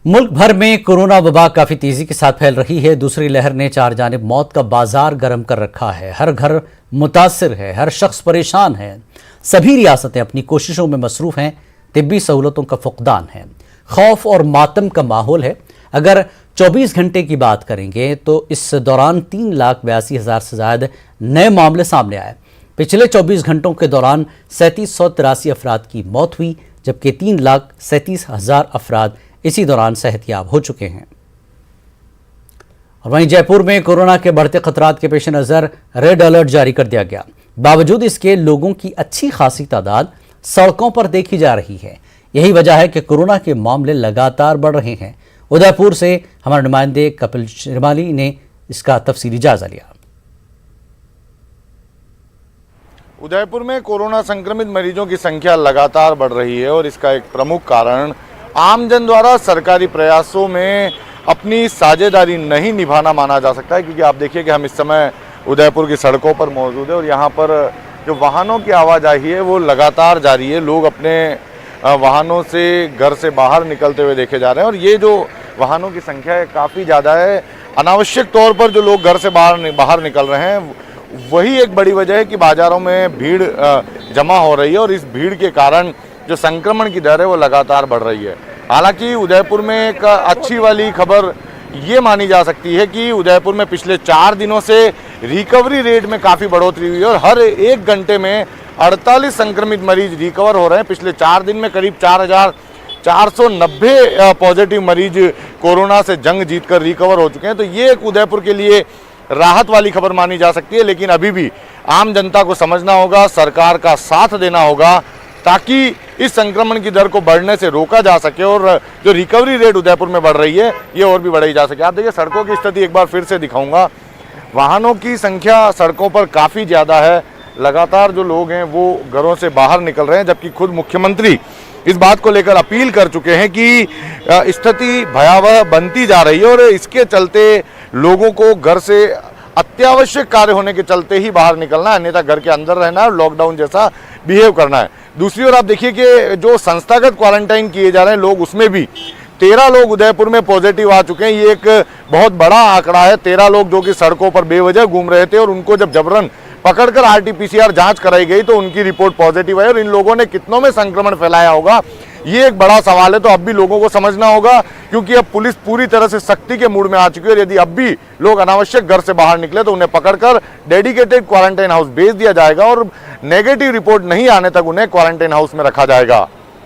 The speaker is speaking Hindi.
मुल्क भर में कोरोना वबा काफी तेजी के साथ फैल रही है। दूसरी लहर ने चार जानिब मौत का बाजार गर्म कर रखा है। हर घर मुतासिर है, हर शख्स परेशान है। सभी रियासतें अपनी कोशिशों में मसरूफ हैं। तिब्बी सहूलतों का फुकदान है, खौफ और मातम का माहौल है। अगर 24 घंटे की बात करेंगे तो इस दौरान 3,82,000 से ज्यादा नए मामले सामने आए। पिछले 24 घंटों के दौरान 3783 अफराद की मौत हुई, जबकि 3,37,000 अफराद इसी दौरान सेहतयाब हो चुके हैं। और वहीं जयपुर में कोरोना के बढ़ते खतरात के पेश नज़र रेड अलर्ट जारी कर दिया गया। बावजूद इसके लोगों की अच्छी खासी तादाद सड़कों पर देखी जा रही है। यही वजह है कि कोरोना के मामले लगातार बढ़ रहे हैं। उदयपुर से हमारे नुमाइंदे कपिल श्रीमाली ने इसका तफसीली जायजा लिया। उदयपुर में कोरोना संक्रमित मरीजों की संख्या लगातार बढ़ रही है और इसका एक प्रमुख कारण आमजन द्वारा सरकारी प्रयासों में अपनी साझेदारी नहीं निभाना माना जा सकता है। क्योंकि आप देखिए कि हम इस समय उदयपुर की सड़कों पर मौजूद है और यहाँ पर जो वाहनों की आवाजाही है वो लगातार जारी है। लोग अपने वाहनों से घर से बाहर निकलते हुए देखे जा रहे हैं और ये जो वाहनों की संख्या है काफ़ी ज़्यादा है। अनावश्यक तौर पर जो लोग घर से बाहर निकल रहे हैं वही एक बड़ी वजह है कि बाज़ारों में भीड़ जमा हो रही है और इस भीड़ के कारण जो संक्रमण की दर है वो लगातार बढ़ रही है। हालांकि उदयपुर में एक अच्छी वाली खबर ये मानी जा सकती है कि उदयपुर में पिछले 4 दिनों से रिकवरी रेट में काफ़ी बढ़ोतरी हुई है और हर 1 घंटे में 48 संक्रमित मरीज रिकवर हो रहे हैं। पिछले 4 दिन में करीब 4,490 पॉजिटिव मरीज कोरोना से जंग जीतकर रिकवर हो चुके हैं। तो ये एक उदयपुर के लिए राहत वाली खबर मानी जा सकती है। लेकिन अभी भी आम जनता को समझना होगा, सरकार का साथ देना होगा ताकि इस संक्रमण की दर को बढ़ने से रोका जा सके और जो रिकवरी रेट उदयपुर में बढ़ रही है ये और भी बढ़ाई जा सके। आप देखिए सड़कों की स्थिति एक बार फिर से दिखाऊंगा। वाहनों की संख्या सड़कों पर काफ़ी ज़्यादा है। लगातार जो लोग हैं वो घरों से बाहर निकल रहे हैं, जबकि खुद मुख्यमंत्री इस बात को लेकर अपील कर चुके हैं कि स्थिति भयावह बनती जा रही है और इसके चलते लोगों को घर से अत्यावश्यक कार्य होने के चलते ही बाहर निकलना है, अन्यथा घर के अंदर रहना है और लॉकडाउन जैसा बिहेव करना है। दूसरी ओर आप देखिए कि जो संस्थागत क्वारंटाइन किए जा रहे हैं लोग, उसमें भी 13 लोग उदयपुर में पॉजिटिव आ चुके हैं। ये एक बहुत बड़ा आंकड़ा है। 13 लोग जो कि सड़कों पर बेवजह घूम रहे थे और उनको जब जबरन पकड़कर RT-PCR जांच कराई गई तो उनकी रिपोर्ट पॉजिटिव है और इन लोगों ने कितनों में संक्रमण फैलाया होगा ये एक बड़ा सवाल है। तो अब भी लोगों को समझना होगा क्योंकि अब पुलिस पूरी तरह से सख्ती के मूड में आ चुकी है और यदि अब भी लोग अनावश्यक घर से बाहर निकले तो उन्हें पकड़कर डेडिकेटेड क्वारंटाइन हाउस भेज दिया जाएगा और नेगेटिव रिपोर्ट नहीं आने तक उन्हें क्वारंटाइन हाउस में रखा जाएगा।